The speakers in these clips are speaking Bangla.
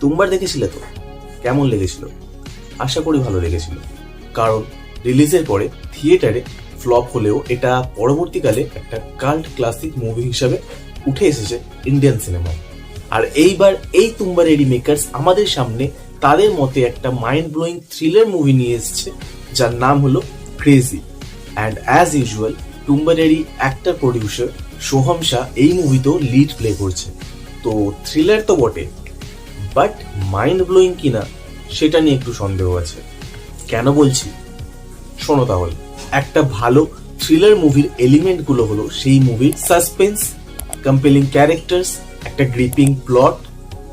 তুমবার দেখেছিলে তো? কেমন লেগেছিল? আশা করি ভালো লেগেছিল, কারণ রিলিজের পরে থিয়েটারে ফ্লপ হলেও এটা পরবর্তীকালে একটা কাল্ট ক্লাসিক মুভি হিসাবে উঠে এসেছে ইন্ডিয়ান সিনেমায়। আর এইবার এই তুম্বারেরই মেকার্স আমাদের সামনে তাদের মতে একটা মাইন্ড ব্লোয়িং থ্রিলার মুভি নিয়ে এসেছে, যার নাম হলো ক্রেজি। অ্যান্ড অ্যাজ ইউজুয়াল তুম্বারেরই অ্যাক্টর প্রডিউসার সোহম শাহ এই মুভিতেও লিড প্লে করছে। তো থ্রিলার তো বটে, বাট মাইন্ড ব্লোয়িং কিনা সেটা নিয়ে একটু সন্দেহ আছে। কেন বলছি শোনো তাহলে। একটা ভালো থ্রিলার মুভির এলিমেন্ট গুলো হলো সেই মুভির সাসপেন্স, কম্পেলিং ক্যারেক্টার্স, একটা গ্রিপিং প্লট,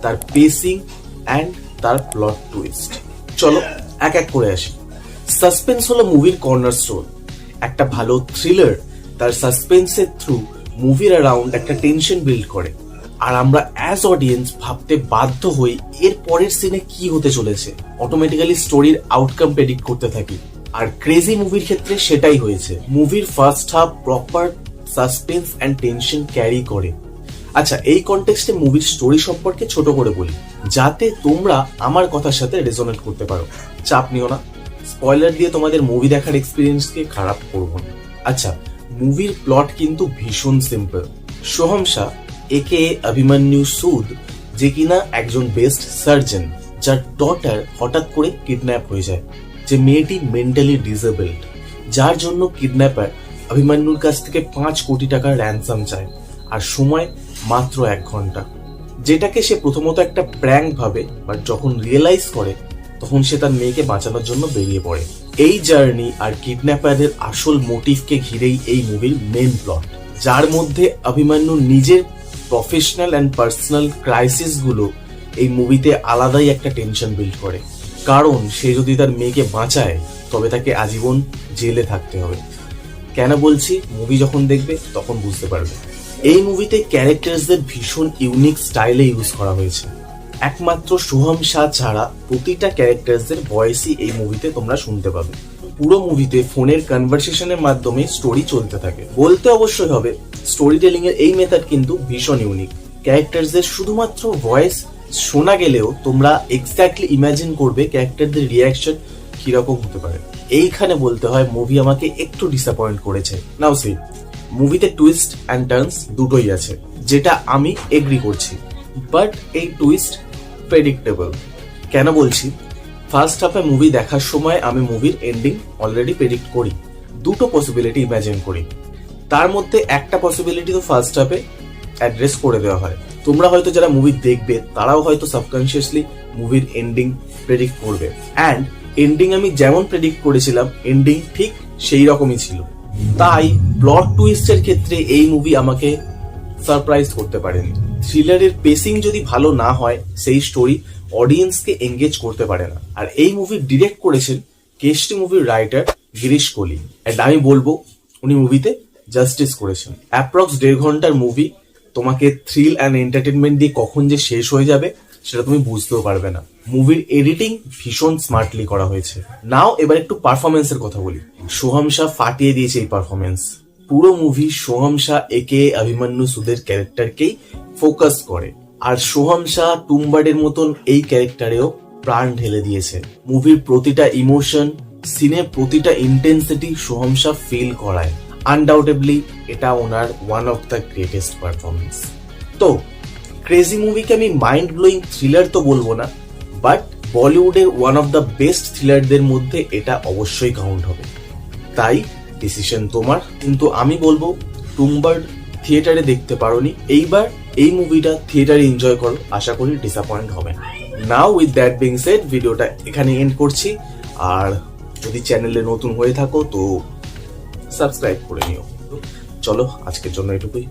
তার পেসিং অ্যান্ড তার প্লট টুইস্ট। চলো এক এক করে আসি। সাসপেন্স হলো মুভির কর্নারস্টোন। একটা ভালো থ্রিলার তার সাসপেন্সের থ্রু মুভির অ্যারাউন্ড একটা টেনশন বিল্ড করে, আর আমরা অ্যাজ অডিয়েন্স ভাবতে বাধ্য হই এর পরের সিনে কি হতে চলেছে। অটোমেটিক্যালি স্টোরির আউটকাম প্রেডিক্ট করতে থাকি, আর ক্রেজি মুভির ক্ষেত্রে সেটাই হয়েছে। মুভির first half proper suspense and tension carry করে। আচ্ছা, এই কনটেক্সটে মুভির স্টোরি সম্পর্কে ছোট করে বলি, যাতে তোমরা আমার কথার সাথে রেজোনেট করতে পারো। চাপ নিও না, স্পয়লার দিয়ে তোমাদের মুভি দেখার এক্সপিরিয়েন্সকে খারাপ করবো না। আচ্ছা, মুভির প্লট কিন্তু ভীষণ সিম্পল। সোহম শাহ একে অভিমন্যু সুদ, যে কিনা একজন বেস্ট সার্জন, যার ডটার হঠাৎ করে কিডন্যাপ হয়ে যায়। যে মেয়েটি মেন্টালি ডিসেবলড, যার জন্য কিডন্যাপার অভিমন্যুর কাছ থেকে 5 কোটি টাকার র্যানসাম চায়, আর সময় মাত্র 1 ঘন্টা। যেটাকে সে প্রথমত একটা প্র্যাঙ্ক ভাবে, বাট যখন রিয়েলাইজ করে তখন সে তার মেয়েকে বাঁচানোর জন্য বেরিয়ে পড়ে। এই জার্নি আর কিডন্যাপারদের আসল মোটিভকে ঘিরেই এই মুভির মেন প্লট, যার মধ্যে অভিমন্যু নিজের প্রফেশনাল অ্যান্ড পার্সোনাল ক্রাইসিস গুলো এই মুভিতে আলাদাই একটা টেনশন বিল্ড করে। কারণ সে যদি তার মেয়েকে বাঁচায় তবে তাকে আজীবন জেলে থাকতে হবে। কেন বলছি, মুভি যখন দেখবে তখন বুঝতে পারবে। এই মুভিতে ক্যারেক্টারসদের ভীষণ ইউনিক স্টাইলে ইউজ করা হয়েছে। একমাত্র সোহম শাহ ছাড়া প্রতিটা ক্যারেক্টারসদের ভয়েসই এই মুভিতে তোমরা শুনতে পাবে। পুরো মুভিতে ফোনের কনভারসেশনের মাধ্যমে স্টোরি চলতে থাকে। বলতে অবশ্যই হবে, স্টোরি টেলিং এর এই মেথড কিন্তু ভীষণ ইউনিক। ক্যারেক্টারসদের শুধুমাত্র ভয়েস শোনা গেলেও তোমরা এক্স্যাক্টলি ইমাজিন করবে ক্যারেক্টারদের রিয়াকশন কিরকম হতে পারে। এইখানে বলতে হয় মুভি আমাকে একটু ডিসঅ্যাপয়েন্ট করেছে। নাও সি, মুভিতে টুইস্ট অ্যান্ড টার্নস দুটোই আছে, যেটা আমি এগ্রি করছি, বাট এই টুইস্ট প্রেডিক্টেবল। কেন বলছি, ফার্স্ট হাফে মুভি দেখার সময় আমি মুভির এন্ডিং অলরেডি প্রেডিক্ট করি। দুটো পসিবিলিটি ইমাজিন করি, তার মধ্যে একটা পসিবিলিটি তো ফার্স্ট হাফে অ্যাড্রেস করে দেওয়া হয়। তোমরা হয়তো যারা মুভি দেখবে তারাও হয়তো সাবকনসিয়াসলি মুভির এন্ডিং প্রেডিক্ট করবে, অ্যান্ড এন্ডিং আমি যেমন প্রেডিক্ট করেছিলাম এন্ডিং ঠিক সেই রকমই ছিল। তাই প্লট টুইস্টের ক্ষেত্রে এই মুভি আমাকে সারপ্রাইজ করতে পারেনি। থ্রিলারের পেসিং যদি ভালো না হয়, সেই স্টোরি অডিয়েন্সকে এঙ্গেজ করতে পারে না। আর এই মুভি ডিরেক্ট করেছেন কেষ্টী মুভির রাইটার গিরিশ কোহলি, এন্ড আমি বলবো উনি মুভিতে জাস্টিস করেছেন। অ্যাপ্রক্স 1.5 ঘন্টার মুভি তোমাকে থ্রিল অ্যান্ড এন্টারটেনমেন্ট দিয়ে কখন যে শেষ হয়ে যাবে সেটা তুমি বুঝতেও পারবে না। মুভির এডিটিং ভীষণ স্মার্টলি করা হয়েছে। নাও এবার একটু পারফরমেন্সের কথা বলি। সোহম শাহ ফাটিয়ে দিয়েছে এই পারফরমেন্স। পুরো মুভি সোহম শাহ একে অভিমন্যু সুদের ক্যারেক্টারকেই ফোকাস করে, আর সোহম শাহ তুম্বাডের মতন এই ক্যারেক্টারেও প্রাণ ঢেলে দিয়েছে। মুভির প্রতিটা ইমোশন, সিনের প্রতিটা ইন্টেন্সিটি সোহম শাহ ফিল করায়। আনডাউটেবলি এটা ওনার one of the greatest performance. তো ক্রেজি মুভিকে আমি মাইন্ড ব্লোয়িং থ্রিলার তো বলবো না, বাট বলিউডের ওয়ান অফ দ্য বেস্ট থ্রিলারদের মধ্যে এটা অবশ্যই কাউন্ট হবে। তাই ডিসিশন তোমার, কিন্তু আমি বলবো তুম্বাড থিয়েটারে দেখতে পারোনি, এইবার এই মুভিটা থিয়েটারে এনজয় করো, আশা করি ডিসঅ্যাপয়েন্ট হবে না। নাও উইথ দ্যাট বিং সেড, ভিডিওটা এখানে এন্ড করছি। আর যদি চ্যানেলে নতুন হয়ে থাকো তো সাবস্ক্রাইব করে নিও। চলো আজকের জন্য এটুকুই।